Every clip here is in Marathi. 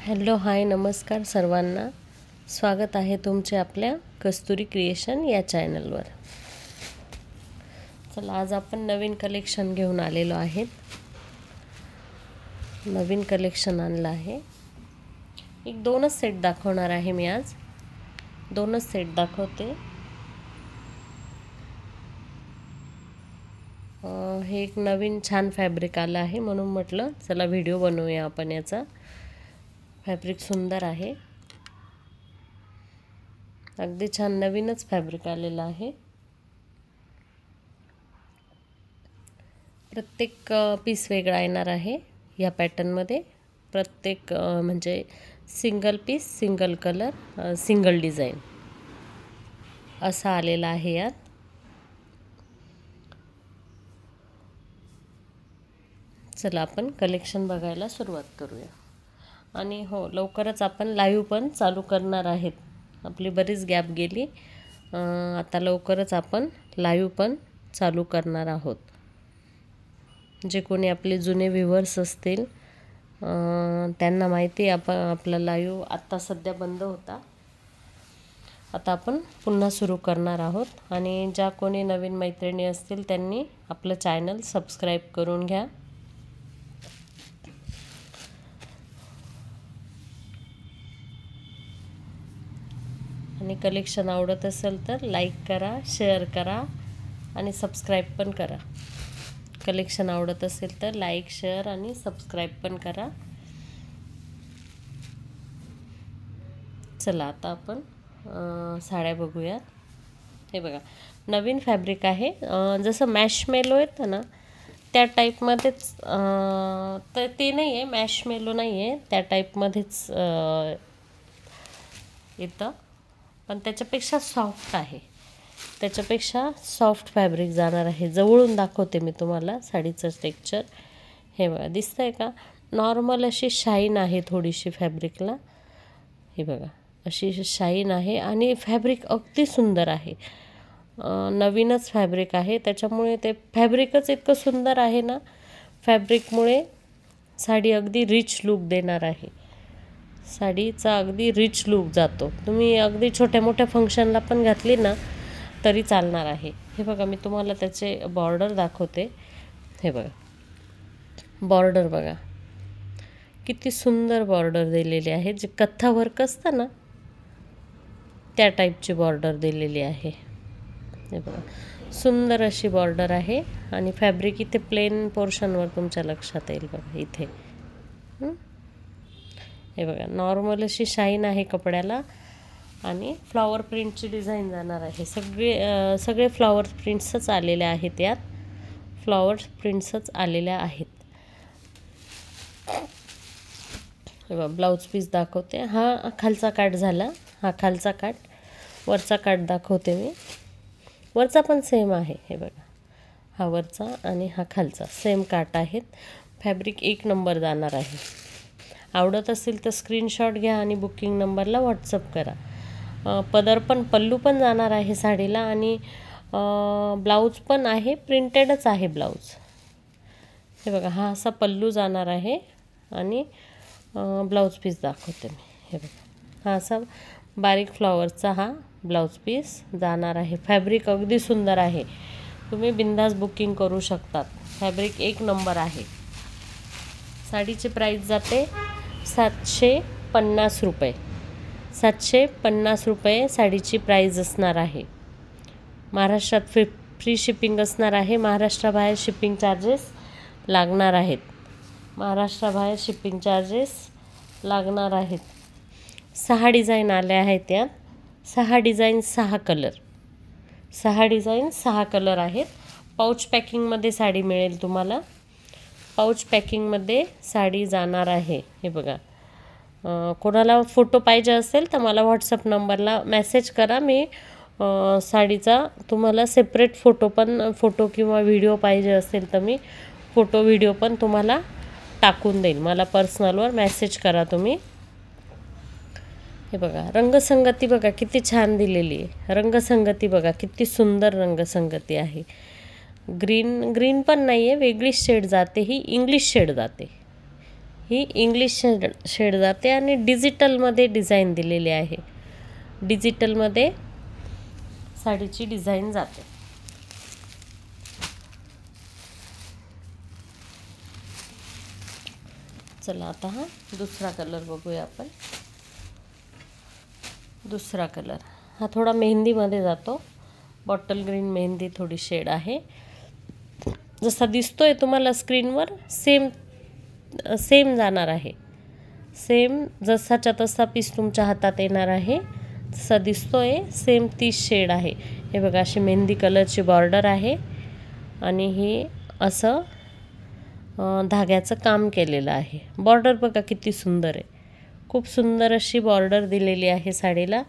हॅलो हाय नमस्कार सर्वांना, स्वागत आहे तुमचे आपल्या कस्तुरी क्रिएशन या चॅनलवर। चला आज आपण नवीन कलेक्शन घेऊन आलेलो आहे। नवीन कलेक्शन आणलं आहे। एक दोनच सेट दाखवणार आहे मी आज, दोनच सेट दाखवते। हे एक नवीन छान फॅब्रिक आलं आहे म्हणून म्हटलं चला व्हिडिओ बनवूया आपण याचा। फॅब्रिक सुंदर आहे, अगदी छान नवीनच फॅब्रिक आलेलं आहे। प्रत्येक पीस वेगळा येणार आहे या पॅटर्न मध्ये। प्रत्येक म्हणजे single piece, single colour, single design असा आलेला आहे यात। चला आपण कलेक्शन बघायला सुरुवात करूया। आणि हो, लवकरच आपण लाईव्ह पण चालू करणार आहेत। आपली बरीच गॅप गेली, आता लवकरच आपण लाईव्ह पण चालू करणार आहोत। जे कोणी आपले जुने व्ह्यूअर्स असतील त्यांना माहिती आहे आपला लाईव्ह आता सध्या बंद होता, आता आपण पुन्हा सुरू करणार आहोत। आणि ज्या कोणी नवीन मैत्रिणी असतील त्यांनी आपलं चॅनल सबस्क्राइब करून घ्या। आणि कलेक्शन आवडत असेल तर लाईक करा, शेअर करा आणि सबस्क्राइब पण करा। कलेक्शन आवडत असेल तर लाईक, शेअर आणि सबस्क्राइब पण करा। चला आता आपण साड्या बघूया। हे बघा नवीन फॅब्रिक आहे, जसं मॅशमेलो येतं ना त्या टाईपमध्येच, तर ते नाही आहे, मॅशमेलो नाही आहे, त्या टाईपमध्येच येतं, पण त्याच्यापेक्षा सॉफ्ट आहे। त्याच्यापेक्षा सॉफ्ट फॅब्रिक जाणार आहे। जवळून दाखवते मी तुम्हाला साडीचं टेक्स्चर। हे बघा दिसतंय का, नॉर्मल अशी शाईन आहे थोडीशी फॅब्रिकला। हे बघा अशी शाईन आहे आणि फॅब्रिक अगदी सुंदर आहे। नवीनच फॅब्रिक आहे त्याच्यामुळे ते फॅब्रिकच इतकं सुंदर आहे ना, फॅब्रिकमुळे साडी अगदी रिच लुक देणार आहे। साडीचा अगदी रिच लुक जातो। तुम्ही अगदी छोट्या मोठ्या फंक्शनला पण घातली ना तरी चालणार आहे। हे बघा मी तुम्हाला त्याचे बॉर्डर दाखवते। हे बघा बॉर्डर बघा किती सुंदर बॉर्डर दिलेली आहे। जे कथा वर्क असतं ना त्या टाईपची बॉर्डर दिलेली आहे। हे बघा सुंदर अशी बॉर्डर आहे आणि फॅब्रिक इथे प्लेन पोर्शनवर तुमच्या लक्षात येईल बघा इथे। हे बघा नॉर्मल अशी शाईन आहे कपड्याला आणि फ्लॉवर प्रिंटची डिझाइन जाणार आहे। सगळे फ्लॉवर प्रिंट्सच आलेले आहेत यात, फ्लॉवर प्रिंट्सच आलेल्या आहेत। हे बघा ब्लाउज पीस दाखवते। हा खालचा काट झाला, हा खालचा काट, वरचा काट दाखवते मी। वरचा पण सेम आहे। हे बघा हा वरचा आणि हा खालचा सेम काट आहेत। फॅब्रिक एक नंबर जाणार आहे। आवडत असेल तर स्क्रीनशॉट घ्या आणि बुकिंग नंबरला व्हॉट्सअप करा। पल्लू पण जाणार आहे साडीला आणि ब्लाऊज पण आहे, प्रिंटेडच आहे ब्लाऊज। हे बघा हा असा पल्लू जाणार आहे आणि ब्लाऊज पीस दाखवते मी। हे बघा हा असा बारीक फ्लॉवरचा हा ब्लाऊज पीस जाणार आहे। फॅब्रिक अगदी सुंदर आहे, तुम्ही बिंदास बुकिंग करू शकतात। फॅब्रिक एक नंबर आहे। साडीची प्राइस जाते 750 रुपये। 750 रुपये साडीची प्राइस असणार आहे। महाराष्ट्रात फ्री शिपिंग असणार आहे। महाराष्ट्राबाहेर शिपिंग चार्जेस लागणार आहेत। महाराष्ट्राबाहेर शिपिंग चार्जेस लागणार आहेत। 6 डिझाईन आले आहेत यात, 6 डिझाईन 6 कलर, 6 डिझाईन 6 कलर आहेत। पाऊच पॅकिंगमध्ये साडी मिळेल तुम्हाला, पाऊच पॅकिंगमध्ये साडी जाणार आहे। हे बघा कोणाला फोटो पाहिजे असेल तर मला व्हॉट्सअप नंबरला मेसेज करा, मी साडीचा तुम्हाला सेपरेट फोटो किंवा व्हिडिओ पाहिजे असेल तर मी फोटो व्हिडिओ पण तुम्हाला टाकून देईल। मला पर्सनलवर मेसेज करा तुम्ही। हे बघा रंगसंगती बघा किती छान दिलेली आहे। रंगसंगती बघा किती सुंदर रंगसंगती आहे। ग्रीन पण नाही आहे, वेगळी शेड जाते, ही इंग्लिश शेड जाते। ही इंग्लिश शेड जाते आणि डिजिटलमध्ये डिझाईन दिलेली आहे. डिजिटलमध्ये साडीची डिझाईन जाते. चला आता हा दुसरा कलर बघूया आपण. दुसरा कलर हा थोडा मेहंदीमध्ये जातो. बॉटल ग्रीन मेहंदी थोडी शेड आहे. जसा दिसतोय तुम्हाला स्क्रीनवर सेम जाणार आहे. सेम जसाच्या तसा पीस तुमच्या हातात येणार आहे. जसा दिसतोय सेम तीच शेड आहे. हे बघा अशी मेहंदी कलरची बॉर्डर आहे आणि ही असं धाग्याचं काम केलेलं आहे. बॉर्डर बघा किती सुंदर आहे. खूप सुंदर अशी बॉर्डर दिलेली आहे साडीला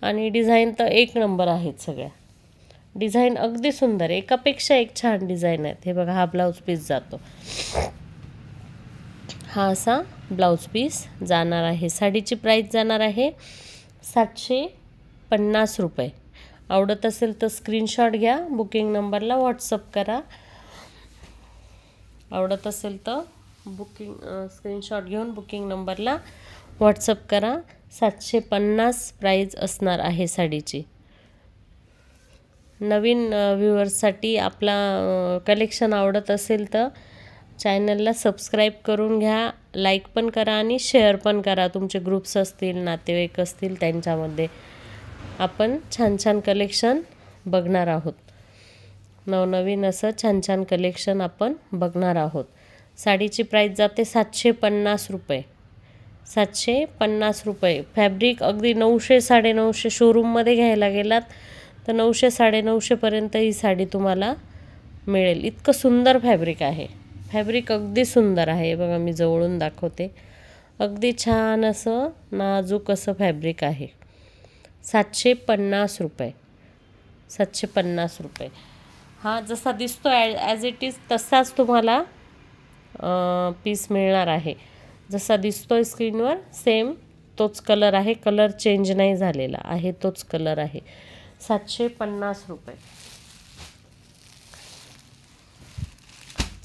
आणि डिझाईन तर एक नंबर आहेत. सगळ्या डिझाईन अगदी सुंदर, एकापेक्षा एक छान डिझाईन आहेत. हे बघा हा ब्लाऊज पीस जातो. हा असा ब्लाऊज पीस जाणार आहे. साडीची प्राईस जाणार आहे 750 रुपये. आवडत असेल तर स्क्रीनशॉट घ्या, बुकिंग नंबरला व्हॉट्सअप करा. आवडत असेल तर स्क्रीनशॉट घेऊन बुकिंग नंबरला व्हॉट्सअप करा. 750 प्राईज असणार आहे साडीची. नवीन व्ह्यूअर्ससाठी आपला कलेक्शन आवडत असेल तर चॅनलला सबस्क्राईब करून घ्या, लाईक पण करा आणि शेअर पण करा. तुमचे ग्रुप्स असतील, नातेवाईक असतील, त्यांच्यामध्ये आपण छान छान कलेक्शन बघणार आहोत. नवनवीन असं छान छान कलेक्शन आपण बघणार आहोत. साडीची प्राईस जाते 750 रुपये. 750 रुपये. फॅब्रिक अगदी 900 950 शोरूममध्ये घ्यायला गेलात तर 900 950पर्यंत ही साडी तुम्हाला मिळेल. इतकं सुंदर फॅब्रिक आहे. फॅब्रिक अगदी सुंदर आहे. बघा मी जवळून दाखवते. अगदी छान असं नाजूक असं फॅब्रिक आहे. 750 रुपये. 750 रुपये. हा जसा दिसतो ॲज इट इज तसाच तुम्हाला पीस मिळणार आहे. जसा दिसतोय स्क्रीनवर सेम तोच कलर आहे. कलर चेंज नाही झालेला आहे, तोच कलर आहे. 750 रुपये.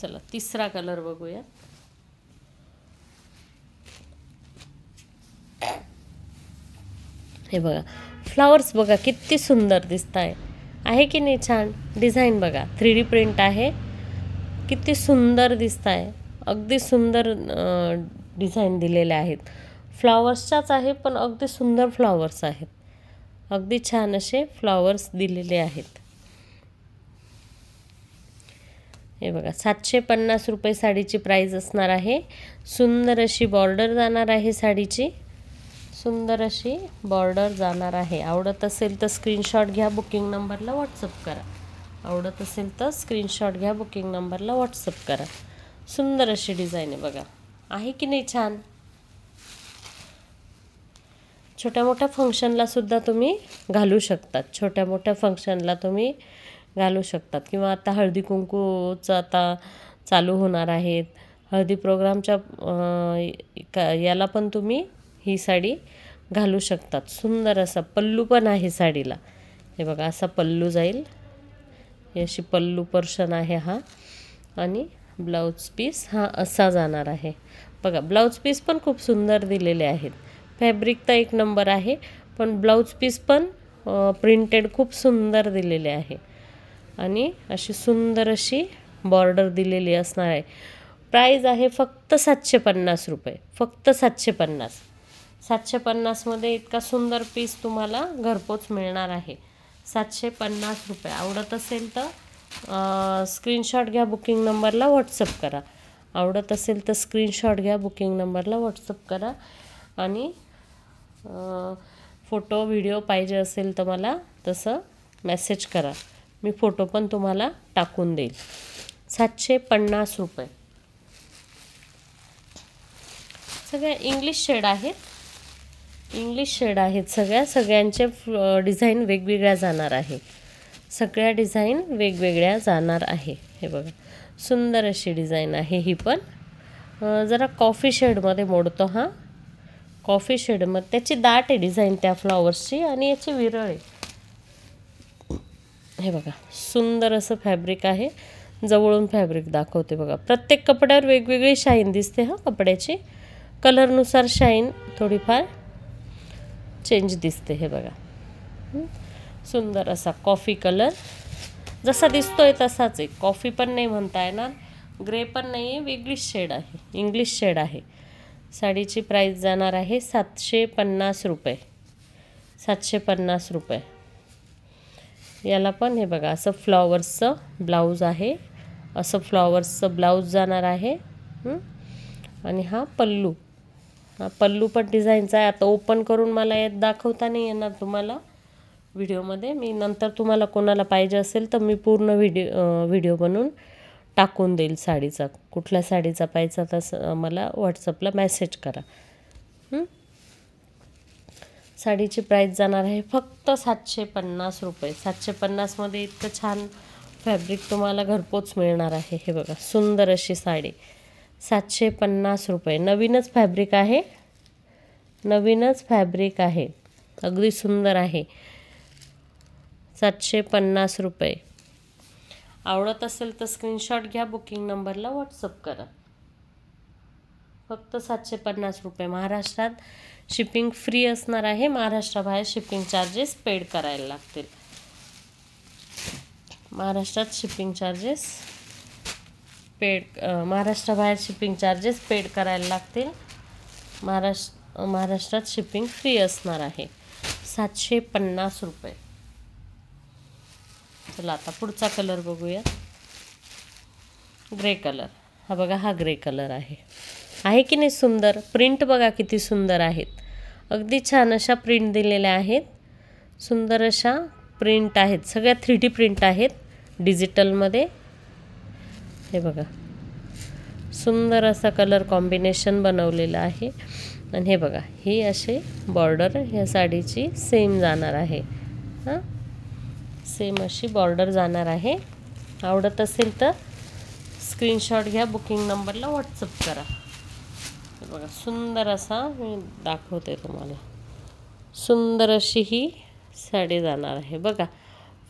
चला तिसरा कलर बघूया. हे बघा फ्लावर्स बघा किती सुंदर दिसत आहे की नाही. छान डिझाईन बघा. 3D प्रिंट आहे. किती सुंदर दिसत आहे. अगदी सुंदर डिझाईन दिलेले आहेत. फ्लावर्सच्याच आहे पण अगदी सुंदर फ्लावर्स आहेत. अगदी छान असे फ्लावर्स दिलेले आहेत. हे बघा 750 रुपये साडीची प्राईस असणार आहे. सुंदर अशी बॉर्डर जाणार आहे साडीची. सुंदर अशी बॉर्डर जाणार आहे. आवडत असेल तर स्क्रीनशॉट घ्या, बुकिंग नंबरला व्हॉट्सअप करा. आवडत असेल तर स्क्रीनशॉट घ्या, बुकिंग नंबरला व्हॉट्सअप करा. सुंदर अशी डिझाईन आहे बघा. आहे की नाही छान. छोट्या मोठ्या फंक्शनला सुद्धा तुम्ही घालू शकतात. छोट्या मोठ्या फंक्शनला तुम्ही घालू शकतात. किंवा आता हळदी कुंकूचं आता चालू होणार आहेत. हळदी प्रोग्रामच्या याला पण तुम्ही ही साडी घालू शकतात. सुंदर असा पल्लू पण आहे साडीला. हे बघा असा पल्लू जाईल. ही अशी पल्लू पोर्शन आहे हा. आणि ब्लाऊज पीस हा असा जाणार आहे. बघा ब्लाऊज पीस पण खूप सुंदर दिलेले आहेत. फॅब्रिक तर एक नंबर आहे पण ब्लाऊज पीस पण प्रिंटेड खूप सुंदर दिलेले आहे. आणि अशी सुंदर अशी बॉर्डर दिलेली असणार आहे. प्राईज आहे फक्त 750 रुपये. फक्त 750. 750मध्ये इतका सुंदर पीस तुम्हाला घरपोच मिळणार आहे. 750 रुपये. आवडत असेल तर स्क्रीनशॉट घ्या, बुकिंग नंबरला व्हॉट्सअप करा. आवडत असेल तर स्क्रीनशॉट घ्या, बुकिंग नंबरला व्हॉट्सअप करा. आणि फोटो व्हिडिओ पाहिजे असेल तर मला तसं मेसेज करा. मी फोटो पण तुम्हाला टाकून देईल. 750 रुपये. सगळ्या इंग्लिश शेड आहेत. इंग्लिश शेड आहेत सगळ्यांचे डिझाईन वेगवेगळ्या जाणार आहे. सगळ्या डिझाईन वेगवेगळ्या जाणार आहे. हे बघा सुंदर अशी डिझाईन आहे. ही पण जरा कॉफी शेडमध्ये मोडतो. हा कॉफी शेडमध्ये त्याची दाट आहे डिझाईन त्या फ्लॉवर्सची आणि याची विरळ आहे. हे बघा सुंदर असं फॅब्रिक आहे. जवळून फॅब्रिक दाखवते बघा. प्रत्येक कपड्यावर वेगवेगळी शाईन दिसते हा कपड्याची. कलरनुसार शाईन थोडीफार चेंज दिसते. हे बघा, सुंदर असा कॉफी कलर, जसा दिसतोय तसाच आहे. कॉफी पण नाही म्हणता येणार, ग्रे पण नाही आहे, वेगळीच शेड आहे, इंग्लिश शेड आहे. साडीची प्राईस जाणार आहे 750 रुपये. 750 रुपये. याला पण हे बघा असं फ्लॉवर्सचं ब्लाऊज आहे, असं फ्लॉवर्सचं ब्लाऊज जाणार आहे. आणि हा पल्लू, हा पल्लू पण डिझाईनचा आहे. आता ओपन करून मला यात दाखवता नाही येणार तुम्हाला व्हिडिओमध्ये. मी नंतर तुम्हाला कोणाला पाहिजे असेल तर मी पूर्ण व्हिडिओ बनवून टाकून देईल साडीचा. कुठल्या साडीचा पाहिजे तसं मला व्हॉट्सअपला मेसेज करा. साडीची प्राईस जाणार आहे फक्त 750 रुपये. 750मध्ये इतकं छान फॅब्रिक तुम्हाला घरपोच मिळणार आहे. हे बघा, सुंदर अशी साडी 750 रुपये. नवीनच फॅब्रिक आहे, नवीनच फॅब्रिक आहे, अगदी सुंदर आहे. 750 रुपये. आवडत असेल तर स्क्रीनशॉट घ्या, बुकिंग नंबरला व्हॉट्सअप करा. फक्त 750 रुपये. महाराष्ट्रात शिपिंग फ्री असणार आहे. महाराष्ट्राबाहेर शिपिंग चार्जेस पेड करायला लागतील. महाराष्ट्रात shipping charges महाराष्ट्राबाहेर shipping charges paid करायला लागतील. महाराष्ट्रात शिपिंग फ्री असणार आहे. 750 रुपये. चला आता पुढचा कलर बघूया. Grey colour. हा बघा, हा ग्रे कलर आहे की नाही सुंदर. प्रिंट बघा किती सुंदर आहेत. अगदी छान अशा प्रिंट दिलेल्या आहेत. सुंदर अशा प्रिंट आहेत. सगळ्या 3D प्रिंट आहेत डिजिटलमध्ये. हे बघा, सुंदर असा कलर कॉम्बिनेशन बनवलेलं आहे. आणि हे बघा, ही अशी बॉर्डर ह्या साडीची सेम जाणार आहे. सेम अशी बॉर्डर जाणार आहे. आवडत असेल तर स्क्रीनशॉट घ्या, बुकिंग नंबरला व्हॉट्सअप करा. हे बघा, सुंदर असा मी दाखवते तुम्हाला. सुंदर अशी ही साडी जाणार आहे. बघा,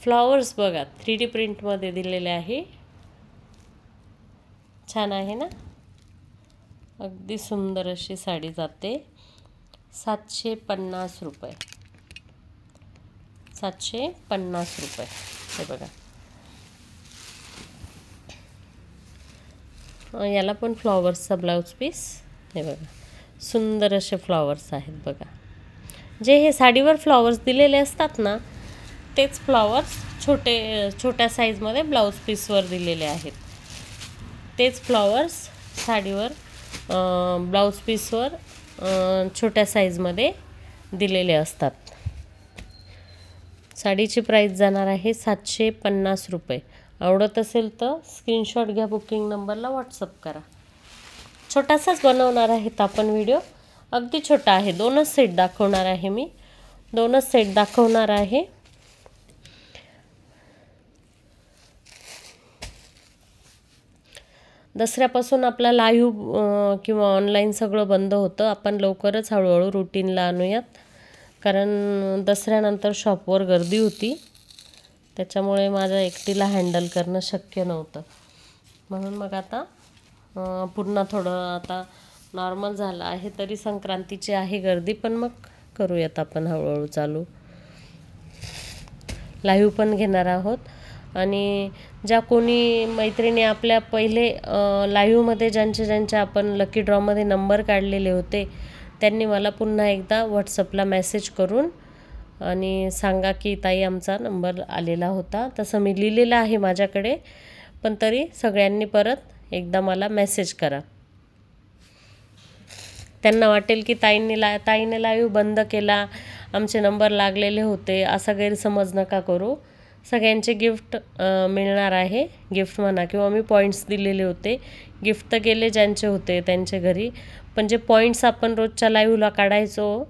फ्लॉवर्स बघा 3D प्रिंटमध्ये दिलेले आहे. छान आहे ना. अगदी सुंदर अशी साडी जाते. 750 रुपये. 750 रुपये. हे बघा, याला पण फ्लॉवर्सचा ब्लाऊज पीस. हे बघा, सुंदर असे फ्लॉवर्स आहेत बघा. जे हे साडीवर फ्लॉवर्स दिलेले असतात ना, तेच फ्लॉवर्स छोट्या साईजमध्ये ब्लाऊज पीसवर दिलेले आहेत. तेच फ्लॉवर्स साडीवर ब्लाऊज पीसवर छोट्या साईजमध्ये दिलेले असतात. साडीची प्राईस जाणार आहे 750 रुपये. आवडत असेल तर स्क्रीनशॉट घ्या, बुकिंग नंबरला व्हॉट्सअप करा. छोटासाच बनवणार आहेत आपण व्हिडिओ, अगदी छोटा आहे. 2च सेट दाखवणार आहे मी, 2च सेट दाखवणार आहे. दसऱ्यापासून आपला लाईव्ह किंवा ऑनलाईन सगळं बंद होतं. आपण लवकरच हळूहळू रुटीनला आणूयात, कारण दसऱ्यानंतर शॉपवर गर्दी होती. त्याच्यामुळे माझ्या एकटीला हँडल करणं शक्य नव्हतं. म्हणून मग आता पुन्हा थोडं आता नॉर्मल झालं आहे. तरी संक्रांतीची आहे गर्दी, पण मग करूयात आपण हळूहळू चालू. लाईव्ह पण घेणार आहोत. आणि ज्या कोणी मैत्रिणी आपल्या पहिले लाईव्हमध्ये ज्यांचे आपण लकी ड्रॉमध्ये नंबर काढलेले होते, त्यांनी मला पुन्हा एकदा व्हॉट्सअपला मेसेज करून आणि सांगा की ताई आमचा नंबर आलेला होता. तसं मी लिहिलेलं आहे माझ्याकडे, पण तरी सगळ्यांनी परत एकदा मला मेसेज करा. त्यांना वाटेल की ताईने लाईव्ह बंद केला, आमचे नंबर लागलेले होते, असा गैरसमज नका करू. सगळ्यांचे गिफ्ट मिळणार आहे. गिफ्ट म्हणा किंवा मी पॉईंट्स दिलेले होते. गिफ्ट तर गेले ज्यांचे होते त्यांच्या घरी, पण जे पॉईंट्स आपण रोजच्या लाईव्हला काढायचो,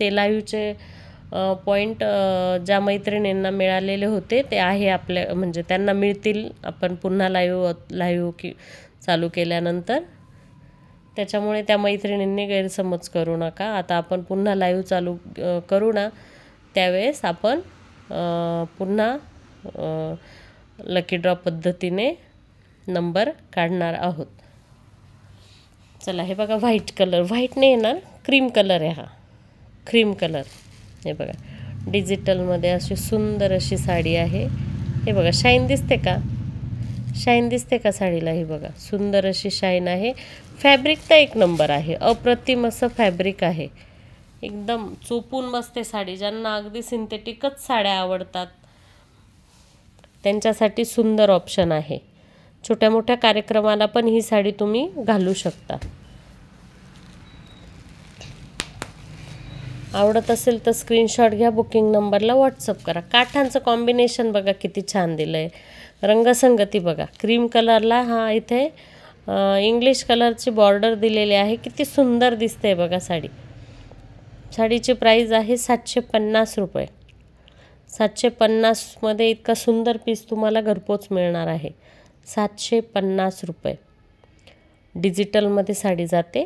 ते लाईव्हचे पॉईंट ज्या मैत्रिणींना मिळालेले होते ते आहे आपल्या, म्हणजे त्यांना मिळतील आपण पुन्हा लाईव्ह चालू केल्यानंतर. त्याच्यामुळे त्या मैत्रिणींनी गैरसमज करू नका. आता आपण पुन्हा लाईव्ह चालू करू ना, त्यावेळेस आपण पुन्हा लकी ड्रॉ पद्धतीने नंबर काढणार आहोत. चला हे बघा व्हाईट कलर, व्हाईट नाही येणार, क्रीम कलर आहे हा, क्रीम कलर. हे बघा डिजिटलमध्ये अशी सुंदर अशी साडी आहे. हे बघा शाईन दिसते का, शाईन दिसते का साडीला. हे बघा सुंदर अशी शाईन आहे. फॅब्रिक तर एक नंबर आहे, अप्रतिम असं फॅब्रिक आहे. एकदम चोपून बसते साडी. ज्यांना अगदी सिंथेटिकच साड्या आवडतात त्यांच्यासाठी सुंदर ऑप्शन आहे. छोट्या मोठ्या कार्यक्रमाला पण ही साडी तुम्ही घालू शकता. आवडत असेल तर स्क्रीनशॉट घ्या, बुकिंग नंबरला व्हॉट्सअप करा. काठांचं कॉम्बिनेशन बघा किती छान दिलं आहे, रंगसंगती बघा. क्रीम कलरला हा इथे इंग्लिश कलरची बॉर्डर दिलेली आहे. किती सुंदर दिसते बघा साडी. साडीची प्राईस आहे 750 रुपये. 750मध्ये इतका सुंदर पीस तुम्हाला घरपोच मिळणार आहे. 750 रुपये. डिजिटलमध्ये साडी जाते.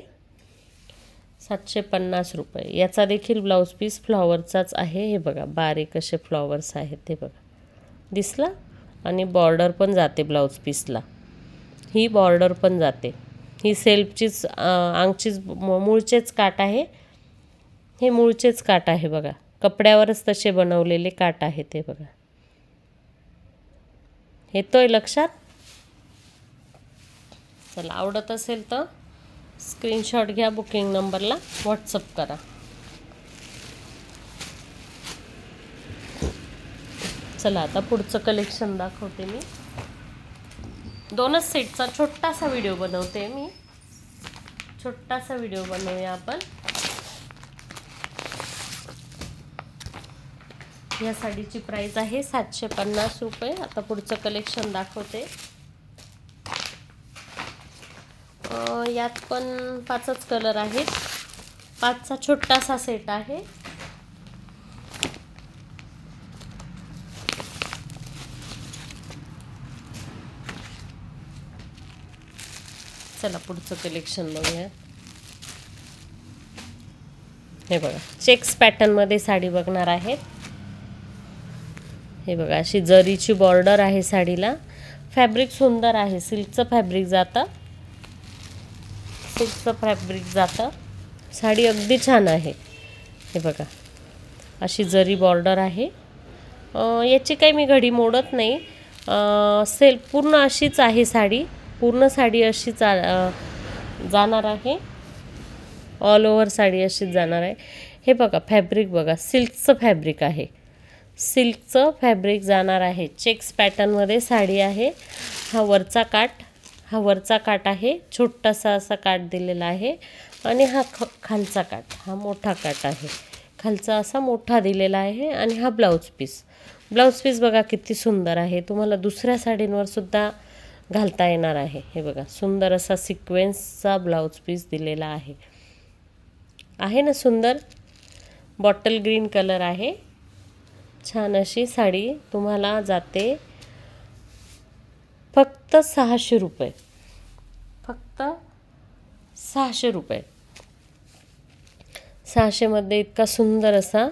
750 रुपये. याचा देखील ब्लाऊज पीस फ्लॉवरचाच आहे. हे बघा बारीक असे फ्लॉवर्स आहेत, ते बघा दिसला. आणि बॉर्डर पण जाते ब्लाऊज पीसला, ही बॉर्डर पण जाते. ही सेल्फचीच आंगचीच मूळचेच काठ आहे. हे मूळचेच काठ आहे बघा, कपड्यावरच तसे बनवलेले काठ आहेत. ते बघा, येतोय लक्षात. चला आवडत असेल तर स्क्रीनशॉट घ्या, बुकिंग नंबरला व्हॉट्सअप करा. चला आता पुढचं कलेक्शन दाखवते मी. दोनच सेटचा छोटासा व्हिडिओ बनवते मी, छोटासा व्हिडिओ बनवूया आपण. या साडीची प्राइस आहे 750 रुपये. आता पुढचं कलेक्शन दाखवते. यात पण 5च कलर आहेत. 5चा छोटासा सेट आहे. चला पुढचं कलेक्शन बघूया. हे बघा चेक्स पॅटर्नमध्ये साडी बघणार आहेत. हे बघा अशी जरीची बॉर्डर आहे साडीला. फॅब्रिक सुंदर आहे, सिल्कचं फॅब्रिक जातं, सिल्कचं फॅब्रिक जातं. साडी अगदी छान आहे. हे बघा अशी जरी बॉर्डर आहे. याची काही मी घडी मोडत नाही. पूर्ण अशीच आहे साडी. पूर्ण साडी अशीच जाणार आहे. ऑल ओव्हर साडी अशीच जाणार आहे. हे बघा फॅब्रिक बघा, सिल्कचं फॅब्रिक आहे, सिल्कचं फॅब्रिक जाणार आहे. चेक्स पॅटर्नमध्ये साडी आहे. हा वरचा काठ आहे. छोटासा असा काठ दिलेला आहे. आणि हा खालचा काठ, हा मोठा काठ आहे. खालचा असा मोठा दिलेला आहे. आणि हा ब्लाऊज पीस बघा किती सुंदर आहे. तुम्हाला दुसऱ्या साडींवर सुद्धा घालता येणार आहे. हे बघा सुंदर असा सिक्वेन्सचा ब्लाऊज पीस दिलेला आहे ना सुंदर. बॉटल ग्रीन कलर आहे. छान अशी साडी तुम्हाला जाते फक्त 600 रुपये. फक्त 600 रुपये. 600मध्ये इतका सुंदर असा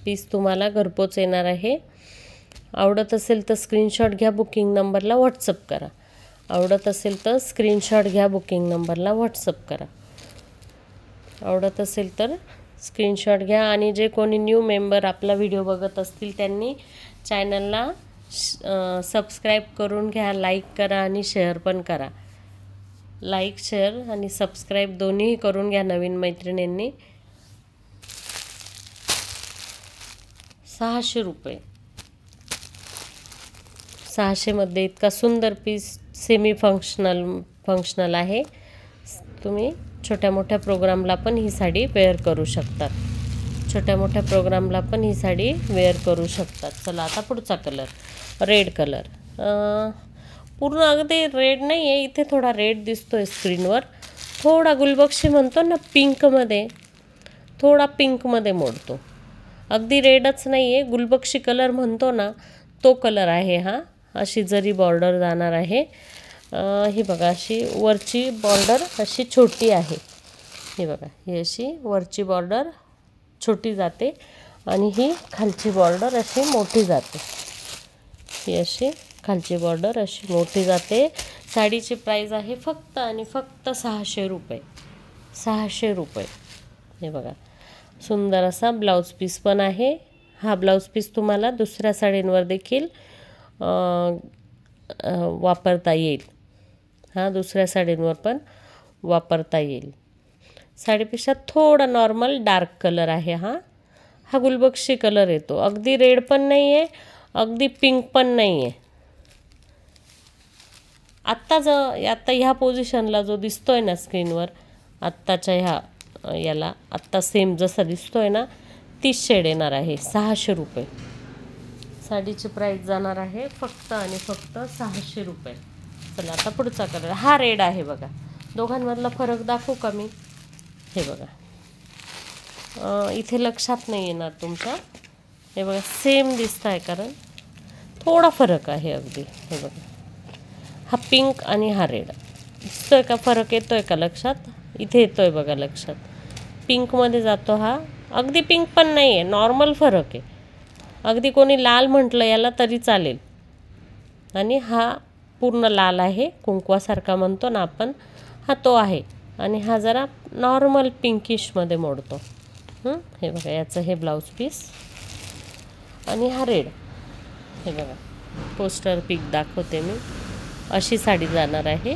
पीस तुम्हाला घरपोच येणार आहे. आवडत असेल तर स्क्रीनशॉट घ्या, बुकिंग नंबरला व्हॉट्सअप करा. आवडत असेल तर स्क्रीनशॉट घ्या, बुकिंग नंबरला व्हॉट्सअप करा. आवडत असेल तर स्क्रीनशॉट घ्या. आणि जे कोणी न्यू मेंबर आपला व्हिडिओ बघत असतील त्यांनी चॅनलला सबस्क्राईब करून घ्या. लाईक करा आणि शेअर पण करा. लाईक शेअर आणि सबस्क्राईब दोन्हीही करून घ्या नवीन मैत्रिणींनी. 600 रुपये. 600मध्ये इतका सुंदर पीस सेमी फंक्शनल आहे. तुम्ही छोट्या मोठ्या प्रोग्रामला पण ही साडी वेअर करू शकतात. छोट्या मोठ्या प्रोग्रामला पण ही साडी वेअर करू शकतात. चला आता पुढचा कलर, रेड कलर. पूर्ण अगदी रेड नाही आहे, इथे थोडा रेड दिसतोय स्क्रीनवर. थोडा गुलबक्षी म्हणतो ना पिंकमध्ये, थोडा पिंकमध्ये मोडतो. अगदी रेडच नाही आहे, गुलबक्षी कलर म्हणतो ना तो कलर आहे हा. अशी जरी बॉर्डर जाणार आहे. ही बघा अशी वरची बॉर्डर अशी छोटी आहे. ही बघा ही अशी वरची बॉर्डर छोटी जाते आणि ही खालची बॉर्डर अशी मोठी जाते. ही अशी खालची बॉर्डर अशी मोठी जाते. साडीची प्राइस आहे फक्त आणि फक्त 600 रुपये. 600 रुपये. हे बघा, सुंदर असा ब्लाऊज पीस पण आहे. हा ब्लाऊज पीस तुम्हाला दुसऱ्या साडींवर देखील वापरता येईल. हा दुसऱ्या साडींवर पण वापरता येईल. साडीपेक्षा थोडा नॉर्मल डार्क कलर आहे हा गुलबक्षी कलर येतो. अगदी रेड पण नाही आहे, अगदी पिंक पण नाही आहे. आता ह्या पोझिशनला जो दिसतोय ना स्क्रीनवर, आत्ताच्या याला आत्ता सेम जसा दिसतोय ना, तीच शेड येणार आहे. 600 रुपये. साडीची प्राईस जाणार आहे फक्त आणि फक्त 600 रुपये. चला आता पुढचा कलर, हा रेड आहे बघा. दोघांमधला फरक दाखवू का मी? हे बघा, इथे लक्षात नाही येणार तुमच्या. हे बघा, सेम दिसत आहे कारण थोडा फरक आहे अगदी. हे बघा, हा पिंक आणि हा रेड दिसतोय का? फरक येतोय का लक्षात? इथे येतोय बघा लक्षात. पिंकमध्ये जातो हा. अगदी पिंक पण नाही आहे, नॉर्मल फरक आहे. अगदी कोणी लाल म्हटलं याला तरी चालेल. आणि हा पूर्ण लाल आहे, कुंकवासारखा म्हणतो ना आपण, हा तो आहे. आणि हा जरा नॉर्मल पिंकिशमध्ये मोडतो. हे बघा, याचं हे ब्लाऊज पीस आणि हा रेड. हे बघा, पोस्टर पिक दाखवते मी. अशी साडी जाणार आहे.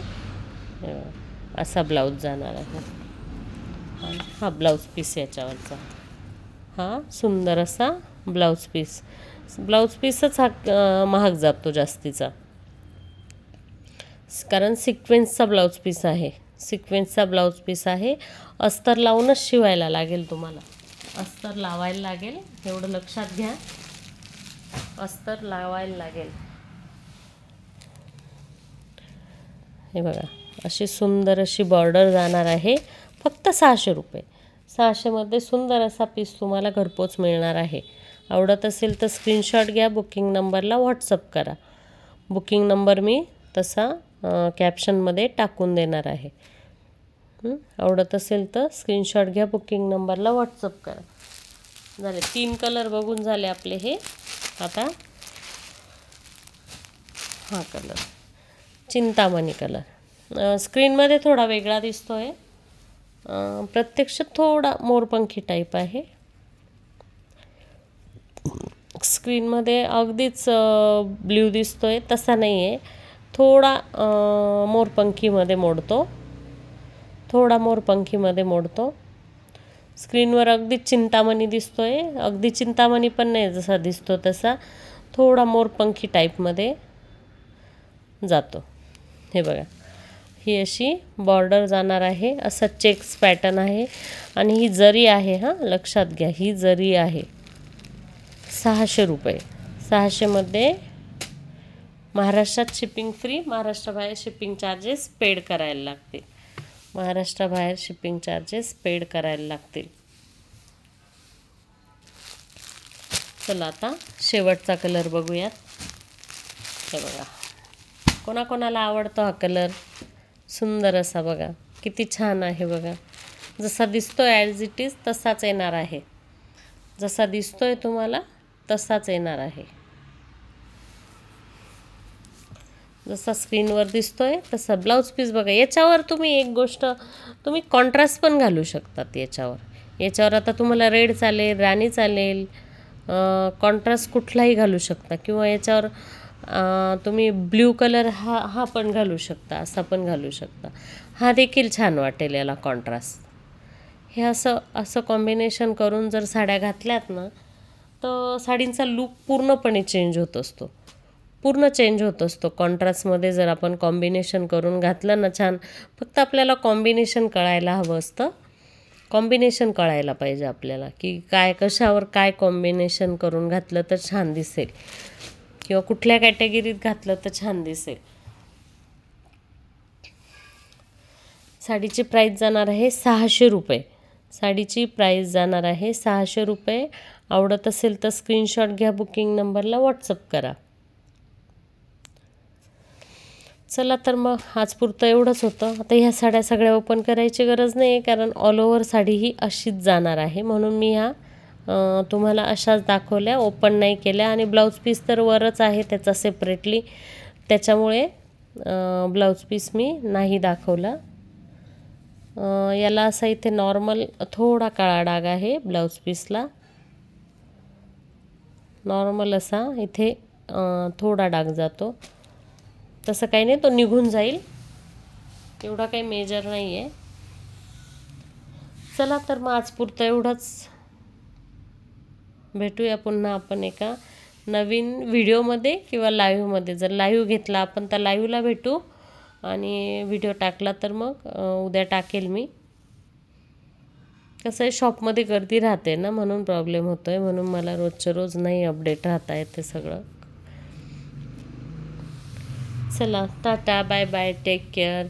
असा ब्लाऊज जाणार आहे. हा ब्लाऊज पीस याच्यावरचा, हा सुंदर असा ब्लाऊज पीस. ब्लाऊज पीसच हा महाग जातो जास्तीचा, कारण सिक्वेन्सचा ब्लाऊज पीस आहे. सिक्वेन्सचा ब्लाऊज पीस आहे. अस्तर लावूनच शिवायला लागेल तुम्हाला. अस्तर लावायला लागेल, एवढं लक्षात घ्या. अस्तर लावायला लागेल. हे बघा, अशी सुंदर अशी बॉर्डर जाणार आहे. फक्त 600 रुपये. 600मध्ये सुंदर असा पीस तुम्हाला घरपोच मिळणार आहे. आवडत असेल तर स्क्रीनशॉट घ्या, बुकिंग नंबरला व्हॉट्सअप करा. बुकिंग नंबर मी तसा कॅप्शनमध्ये टाकून देणार आहे. आवडत असेल तर स्क्रीनशॉट घ्या, बुकिंग नंबरला व्हॉट्सअप करा. झाले 3 कलर बघून झाले आपले हे. आता हा कलर चिंतामणी कलर स्क्रीनमध्ये थोडा वेगळा दिसतोय, प्रत्यक्षात थोडा मोरपंखी टाईप आहे. स्क्रीनमध्ये अगदीच ब्ल्यू दिसतोय तसा नाही आहे, थोडा मोरपंखीमध्ये मोडतो. थोडा मोरपंखीमध्ये मोडतो. स्क्रीनवर अगदी चिंतामणी दिसतोय, अगदी चिंतामणी पण नाही जसा दिसतो तसा, थोडा मोरपंखी टाईपमध्ये जातो. हे बघा, ही अशी बॉर्डर जाणार आहे. असा चेक्स पॅटर्न आहे आणि ही जरी आहे. लक्षात घ्या, ही जरी आहे. 600 रुपये. 600मध्ये महाराष्ट्रात shipping free, महाराष्ट्राबाहेर shipping charges paid करायला लागतील. महाराष्ट्राबाहेर शिपिंग चार्जेस पेड करायला लागतील. चला आता शेवटचा कलर बघूयात. हे बघा, कोणाकोणाला आवडतो हा कलर? सुंदर असा बघा, किती छान आहे बघा. जसा दिसतोय ॲज इट इज तसाच येणार आहे. जसा दिसतोय तुम्हाला तसाच येणार आहे. जसा स्क्रीनवर दिसतोय तसा ब्लाऊज पीस बघा. याच्यावर तुम्ही एक गोष्ट, तुम्ही कॉन्ट्रास्ट पण घालू शकतात याच्यावर. आता तुम्हाला रेड चालेल, राणी चालेल, कॉन्ट्रास्ट कुठलाही घालू शकता. किंवा याच्यावर तुम्ही ब्ल्यू कलर हा पण घालू शकता, असा पण घालू शकता. हा देखील छान वाटेल याला कॉन्ट्रास्ट. हे असं कॉम्बिनेशन करून जर साड्या घातल्यात ना, तर साडींचा लूक पूर्णपणे चेंज होत असतो. पूर्ण चेंज होत असतो कॉन्ट्रास्टमध्ये जर आपण कॉम्बिनेशन करून घातलं ना छान. फक्त आपल्याला कॉम्बिनेशन कळायला हवं असतं. कॉम्बिनेशन कळायला पाहिजे आपल्याला, की काय कशावर काय कॉम्बिनेशन करून घातलं तर छान दिसेल, किंवा कुठल्या कॅटेगरीत घातलं तर छान दिसेल. साडीची प्राईस जाणार आहे 600 रुपये. साडीची प्राईस जाणार आहे 600 रुपये. आवडत असेल तर स्क्रीनशॉट घ्या, बुकिंग नंबरला व्हॉट्सअप करा. चला तर मग आजपुरतं एवढंच होतं. आता ह्या साड्या सगळ्या ओपन करायची गरज नाही आहे, कारण ऑल ओव्हर साडी ही अशीच जाणार आहे. म्हणून मी ह्या तुम्हाला अशाच दाखवल्या, ओपन नाही केल्या. आणि ब्लाऊज पीस तर वरच आहे त्याचा सेपरेटली, त्याच्यामुळे ब्लाऊज पीस मी नाही दाखवला. याला असा इथे नॉर्मल थोडा काळा डाग आहे ब्लाऊज पीसला, नॉर्मल असा इथे थोडा डाग जातो, तसं काही नाही, तो निघून जाईल, एवढा काही मेजर नाही आहे. चला तर मग आज पुरतं एवढंच. भेटूया पुन्हा आपण एका नवीन व्हिडिओमध्ये किंवा लाईव्हमध्ये. जर लाईव्ह घेतला आपण तर लाईव्हला भेटू, आणि व्हिडिओ टाकला तर मग उद्या टाकेल मी. कसं आहे, शॉपमध्ये गर्दी राहते ना, म्हणून प्रॉब्लेम होतो आहे, म्हणून मला रोजच्या रोज नाही अपडेट राहता येते सगळं. चला, tata, bye bye, take care.